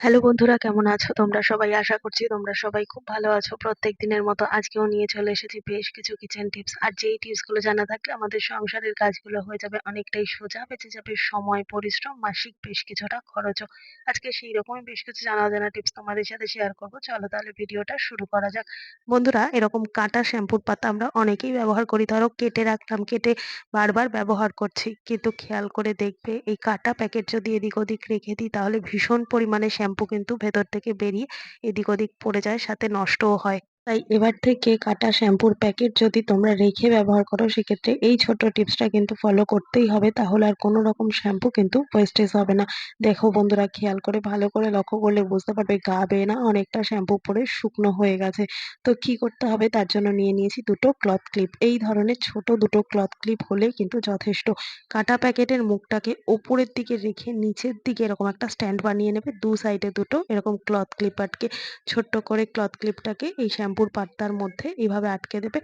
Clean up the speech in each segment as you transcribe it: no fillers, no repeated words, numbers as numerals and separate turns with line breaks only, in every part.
Hello বন্ধুরা, কেমন আছো তোমরা সবাই? আশা করছি তোমরা সবাই খুব ভালো আছো। প্রত্যেক দিনের মতো আজকেও নিয়ে চলে এসেছি বেশ কিছু কিচেন টিপস। আর যেই টিপস গুলো জানা থাকলে আমাদের সংসারের কাজগুলো হয়ে যাবে অনেকটাই সোজা, বেঁচে যাবে সময়, পরিশ্রম, মাসিক বেশ কিছুটা খরচও। আজকে সেই রকমই বেশ কিছু জানা অজানা টিপস তোমাদের সাথে শেয়ার করব। চলো তাহলে ভিডিওটা শুরু করা যাক। বন্ধুরা, এরকম কাটা শ্যাম্পুর পাতা আমরা অনেকেই ব্যবহার করি। ধরো কেটে রাখলাম, কেটে বারবার ব্যবহার করছি, কিন্তু খেয়াল করে দেখবে এই কাটা প্যাকেট যদি এদিক ওদিক রেখে দিই তাহলে ভীষণ পরিমাণে শ্যাম্পু কিন্তু ভেতর থেকে বেরিয়ে এদিক ওদিক পড়ে যায়, সাথে নষ্টও হয়। তাই এবার থেকে কাটা শ্যাম্পুর প্যাকেট যদি তোমরা রেখে ব্যবহার করো সেক্ষেত্রে এই ছোট্ট টিপসটা কিন্তু ফলো করতেই হবে, তাহলে আর কোনো রকম শ্যাম্পু কিন্তু ওয়েস্টেজ হবে না। দেখো বন্ধুরা, খেয়াল করে ভালো করে লক্ষ্য করলে বুঝতে পারবে গা বেয়ে না অনেকটা শ্যাম্পু পরে শুকনো হয়ে গেছে। তো কি করতে হবে, তার জন্য নিয়ে নিয়েছি দুটো ক্লথ ক্লিপ। এই ধরনের ছোট দুটো ক্লথ ক্লিপ হলে কিন্তু যথেষ্ট। কাটা প্যাকেটের মুখটাকে ওপরের দিকে রেখে নিচের দিকে এরকম একটা স্ট্যান্ড বানিয়ে নেবে, দু সাইডে দুটো এরকম ক্লথ ক্লিপ আটকে। ছোট্ট করে ক্লথ ক্লিপটাকে এই শ্যাম্পুর পাত্তার মধ্যে এইভাবে আটকে দেবে।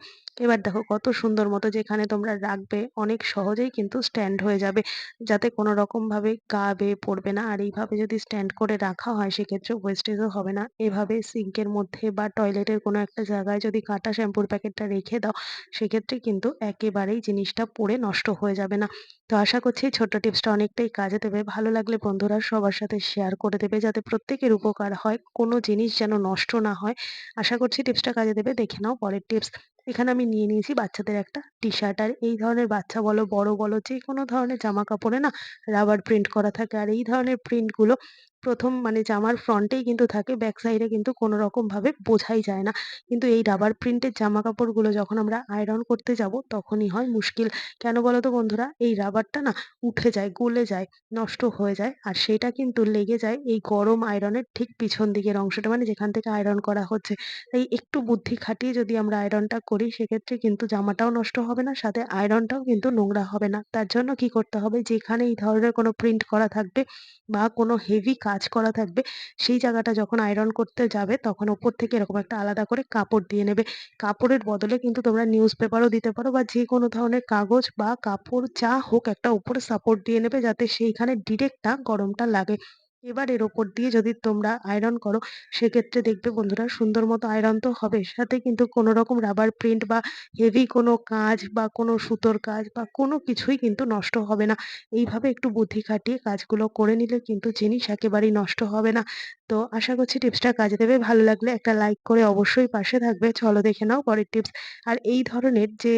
এবার দেখো কত সুন্দর মতো যেখানে তোমরা রাখবে অনেক সহজেই কিন্তু স্ট্যান্ড হয়ে যাবে, যাতে কোনো রকম ভাবে গা বেয়ে পড়বে না। আর এইভাবে যদি স্ট্যান্ড করে রাখা হয় সেক্ষেত্রে ওয়েস্টেজও হবে না। এভাবে সিঙ্কের মধ্যে বা টয়লেটের কোনো একটা জায়গায় যদি কাটা শ্যাম্পুর প্যাকেটটা রেখে দাও সেক্ষেত্রে কিন্তু একেবারেই জিনিসটা পড়ে নষ্ট হয়ে যাবে না। তো আশা করছি এই ছোট্ট টিপসটা অনেকটাই কাজে দেবে। ভালো লাগলে বন্ধুরা সবার সাথে শেয়ার করে দেবে, যাতে প্রত্যেকের উপকার হয়, কোনো জিনিস যেন নষ্ট না হয়। আশা করছি টিপসটা কাজে দেবে। দেখে নাও পরের টিপস। এখানে আমি নিয়ে নিয়েছি বাচ্চাদের একটা টি-শার্ট। আর এই ধরনের বাচ্চা বলো, বড় বলো, যেকোনো ধরনের জামা কাপড়ে না রাবার প্রিন্ট করা থাকে। আর এই ধরনের প্রিন্ট গুলো প্রথম মানে জামার ফ্রন্টেই কিন্তু থাকে, ব্যাক সাইডে কিন্তু কোনো রকম ভাবে বোঝাই যায় না। কিন্তু এই রাবার প্রিন্টের জামা কাপড়গুলো যখন আমরা আয়রন করতে যাব তখনই হয় মুশকিল। কেন বলো তো বন্ধুরা? এই রাবারটা না উঠে যায়, গলে যায়, নষ্ট হয়ে যায়। আর সেটা কিন্তু লেগে যায় এই গরম আয়রনের ঠিক পিছন দিকের অংশটা, মানে যেখান থেকে আয়রন করা হচ্ছে। তাই একটু বুদ্ধি খাটিয়ে যদি আমরা আয়রনটা করি সেক্ষেত্রে কিন্তু জামাটাও নষ্ট হবে না, সাথে আয়রনটাও কিন্তু নোংরা হবে না। তার জন্য কি করতে হবে, যেখানে এই ধরনের কোনো প্রিন্ট করা থাকবে বা কোনো হেভি কাজ করা থাকবে সেই জায়গাটা যখন আয়রন করতে যাবে তখন ওপর থেকে এরকম একটা আলাদা করে কাপড় দিয়ে নেবে। কাপড়ের বদলে কিন্তু তোমরা নিউজ পেপারও দিতে পারো বা যেকোনো ধরনের কাগজ বা কাপড় যা হোক একটা উপরে সাপোর্ট দিয়ে নেবে, যাতে সেইখানে ডিরেক্ট না গরমটা লাগে। এবার এর ওপর দিয়ে যদি তোমরা আয়রন করো সেক্ষেত্রে দেখবে বন্ধুরা সুন্দর মতো আয়রন তো হবে, সাথে কিন্তু কোনো রকম রাবার প্রিন্ট বা হেভি কোনো কাজ বা কোনো সুতোর কাজ বা কোনো কিছুই কিন্তু নষ্ট হবে না। এইভাবে একটু বুদ্ধি খাটিয়ে কাজগুলো করে নিলে কিন্তু জিনিস একেবারেই নষ্ট হবে না। তো আশা করছি টিপসটা কাজে দেবে। ভালো লাগলে একটা লাইক করে অবশ্যই পাশে থাকবে। চলো দেখে নাও পরের টিপস। আর এই ধরনের যে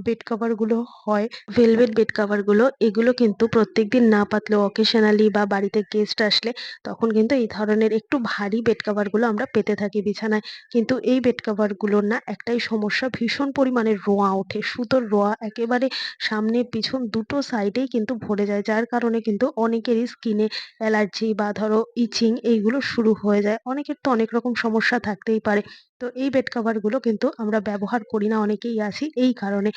বেড কভার গুলো হয়, ভেলভেট বেড কভার গুলো, এগুলো কিন্তু প্রত্যেকদিন না পাতলেও অকেশনালি বা বাড়িতে গেস্ট আসলে তখন কিন্তু এই ধরনের একটু ভারী বেড কভার গুলো আমরা পেতে থাকি বিছানায়। কিন্তু এই বেড কভার গুলোর না একটাই সমস্যা, ভীষণ পরিমাণে রোঁয়া ওঠে। সুতোর রোঁয়া একেবারে সামনে পিছন দুটো সাইডেই কিন্তু ভরে যায়, যার কারণে কিন্তু অনেকেরই স্কিনে অ্যালার্জি বা ধরো ইচিং এইগুলো শুরু হয়ে যায়। অনেকের তো অনেক রকম সমস্যা থাকতেই পারে। তো এই বেড কভার গুলো কিন্তু আমরা ব্যবহার করি না অনেকেই আছি এই কারণে।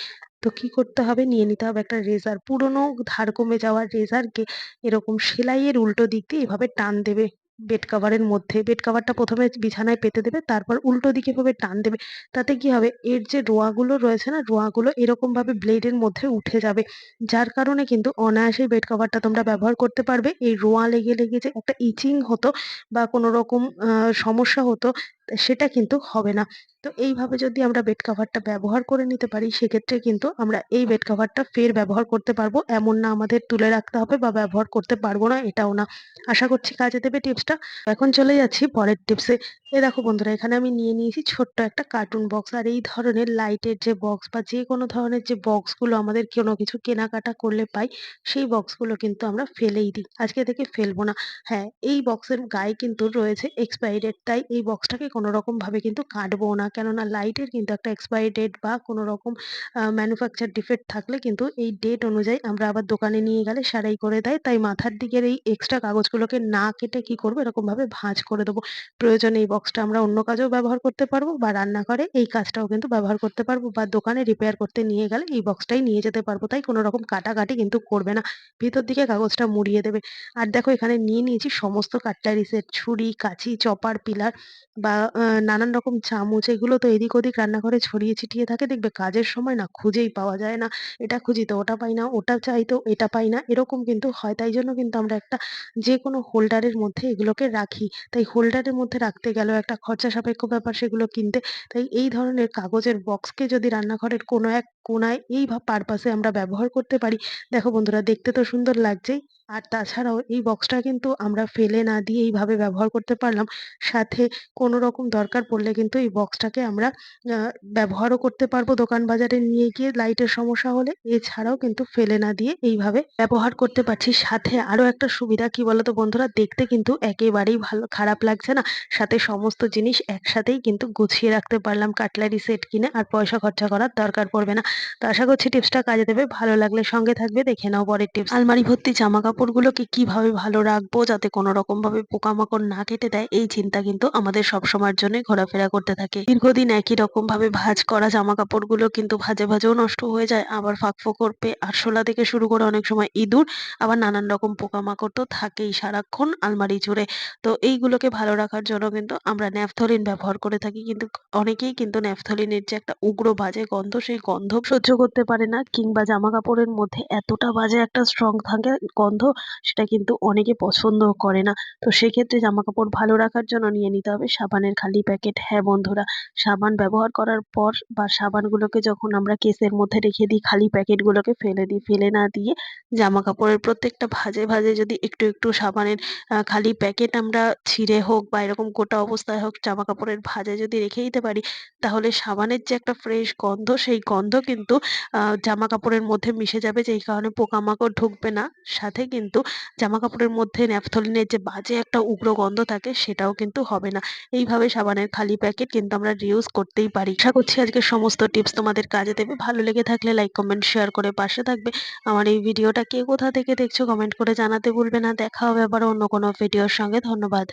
তো কি করতে হবে, নিয়ে নিতে হবে একটা রেজার। পুরোনো ধার কমে যাওয়া রেজারকে এরকম সেলাইয়ের উল্টো দিক দিয়ে এভাবে টান দেবে বেড কভারের মধ্যে। বেড কভারটা প্রথমে বিছানায় পেতে দেবে, তারপর উল্টো দিকে এভাবে টান দেবে। তাতে কি হবে, এর যে রোঁয়াগুলো রয়েছে না, রোঁয়াগুলো এরকম ভাবে ব্লেডের মধ্যে উঠে যাবে, যার কারণে কিন্তু অনায়াসেই বেড কভারটা তোমরা ব্যবহার করতে পারবে। এই রোঁয়া লেগে লেগে যে একটা ইচিং হতো বা কোনো রকম সমস্যা হতো সেটা কিন্তু হবে না। তো এইভাবে যদি আমরা বেড কভারটা ব্যবহার করে নিতে পারি সেক্ষেত্রে কিন্তু আমরা এই বেড কভারটা ফের ব্যবহার করতে পারবো। এমন না আমাদের তুলে রাখতে হবে বা ব্যবহার করতে পারবো না, এটাও না। আশা করছি কাজে দেবে টিপসটা। এখন চলে যাচ্ছি পরের টিপসে। দেখো বন্ধুরা, এখানে আমি নিয়ে নিয়েছি ছোট্ট একটা কার্টুন বক্স। আর এই ধরনের লাইটের যে বক্স বা যে কোনো ধরনের যে বক্সগুলো আমাদের কোনো কিছু কেনাকাটা করলে পাই, সেই বক্সগুলো কিন্তু আমরা ফেলেই দিই। আজকে থেকে ফেলবো না। হ্যাঁ, এই বক্সের গায়ে কিন্তু রয়েছে এক্সপায়ারি ডেট, তাই এই বক্সটাকে কোনো রকম ভাবে কিন্তু কাটবো না। কেননা লাইটের কিন্তু একটা এক্সপায়ারি ডেট বা কোনো রকম ম্যানুফ্যাকচার ডিফেক্ট থাকলে কিন্তু এই ডেট অনুযায়ী আমরা আবার দোকানে নিয়ে গেলে সারাই করে দেয়। তাই মাথার দিকের এই এক্সট্রা কাগজগুলোকে না কেটে কি করবো, এরকম ভাবে ভাঁজ করে দেবো। প্রয়োজনে এই বক্সটা আমরা অন্য কাজেও ব্যবহার করতে পারবো বা রান্নাঘরে এই কাজটাও কিন্তু ব্যবহার করতে পারবো, বা দোকানে রিপেয়ার করতে নিয়ে গেলে এই বক্সটাই নিয়ে যেতে পারবো। তাই কোনো রকম কাটাকাটি কিন্তু করবে না, ভিতর দিকে কাগজটা মুড়িয়ে দেবে। আর দেখো এখানে নিয়ে নিয়েছি সমস্ত কাটলারি সেট, ছুরি, কাঁচি, চপার, পিলার বা নানান রকম চামচ, এগুলো তো এদিক ওদিক রান্নাঘরে ছড়িয়ে ছিটিয়ে থাকে, দেখবে কাজের সময় না খুঁজেই পাওয়া যায় না। এটা খুঁজি তো ওটা পাই না, ওটা চাই তো এটা পাই না, এরকম কিন্তু হয়। তাই জন্য কিন্তু আমরা একটা যেকোনো হোল্ডারের মধ্যে এগুলোকে রাখি। তাই হোল্ডারের মধ্যে রাখতে গেলেও একটা খরচা সাপেক্ষ ব্যাপার সেগুলো কিনতে। তাই এই ধরনের কাগজের বক্সকে যদি রান্নাঘরের কোনো এক কোণায় এই পারপাসে আমরা ব্যবহার করতে পারি, দেখো বন্ধুরা দেখতে তো সুন্দর লাগছেই। আর তাছাড়াও এই বক্সটা কিন্তু আমরা ফেলে না দিয়ে এইভাবে ব্যবহার করতে পারলাম। সাথে কোনো রকম দরকার পড়লে কিন্তু এই বক্সটাকে আমরা আ ব্যবহারও করতে পারবো দোকান বাজারে নিয়ে গিয়ে লাইটের সমস্যা হলে। এছাড়াও কিন্তু ফেলে না দিয়ে এইভাবে ব্যবহার করতে পারছি। সাথে আরো একটা সুবিধা কি বলতো বন্ধুরা? দেখতে কিন্তু একেবারেই ভালো খারাপ লাগছে না। সাথে সমস্ত জিনিস একসাথেই কিন্তু গুছিয়ে রাখতে পারলাম কাটলারি সেট কিনে, আর পয়সা খরচা করার দরকার পড়বে না। তো আশা করছি টিপসটা কাজে দেবে। ভালো লাগলে সঙ্গে থাকবে, দেখে নাও পরের টিপস। আলমারি ভর্তি জামাকাপড়গুলোকে কিভাবে ভালো রাখবো যাতে কোনো রকম ভাবে পোকামাকড় না কেটে দেয়, এই চিন্তা কিন্তু আমাদের সবসময়ের জন্যই ঘোরাফেরা করতে থাকে। দীর্ঘদিন একই রকম ভাবে ভাঁজ করা জামাকাপড়গুলো কিন্তু ভাঁজে ভাঁজেও নষ্ট হয়ে যায়। আবার ফাঁক-ফোকর আরশোলা থেকে শুরু করে অনেক সময় ইঁদুর, আবার নানান রকম পোকামাকড় তো থাকেই সারাক্ষণ আলমারি জুড়ে। তো এইগুলোকে ভালো রাখার জন্য কিন্তু আমরা ন্যাপথলিন ব্যবহার করে থাকি। কিন্তু অনেকেই কিন্তু ন্যাপথলিনের যে একটা উগ্র বাজে গন্ধ, সেই গন্ধ সহ্য করতে পারে না, কিংবা জামাকাপড়ের মধ্যে এতটা বাজে একটা স্ট্রং থাকে গন্ধ, সেটা কিন্তু অনেকে পছন্দও করে না। তো সেক্ষেত্রে জামাকাপড় ভালো রাখার জন্য নিয়ে নিতে হবে সাবানের খালি প্যাকেট। হ্যাঁ বন্ধুরা, সাবান ব্যবহার করার পর বা সাবানগুলোকে যখন আমরা কেসের মধ্যে রেখে দিই, খালি প্যাকেটগুলোকে ফেলে দিই। ফেলে না দিয়ে জামাকাপড়ের প্রত্যেকটা ভাঁজে, ভাঁজে যদি একটু, একটু সাবানের খালি প্যাকেট আমরা ছিঁড়ে হোক বা এরকম গোটা অবস্থায় হোক জামাকাপড়ের ভাঁজে যদি রেখে দিতে পারি, তাহলে সাবানের যে একটা ফ্রেশ গন্ধ, সেই গন্ধ কিন্তু জামাকাপড়ের মধ্যে মিশে যাবে, যেই কারণে পোকামাকড় ঢুকবে না। সাথে কিন্তু জামাকাপড়ের মধ্যে ন্যাপথলিনের যে বাজে একটা উগ্র গন্ধ থাকে, সেটাও কিন্তু হবে না। এইভাবে সাবানের খালি প্যাকেট কিন্তু আমরা রিউজ করতেই পারি। আশা করছি আজকের সমস্ত টিপস তোমাদের কাজে দেবে। ভালো লেগে থাকলে লাইক, কমেন্ট, শেয়ার করে পাশে থাকবে। আমার এই ভিডিওটা কে কোথা থেকে দেখছো কমেন্ট করে জানাতে ভুলবে না। দেখা হবে আবার অন্য কোনো ভিডিওর সঙ্গে। ধন্যবাদ।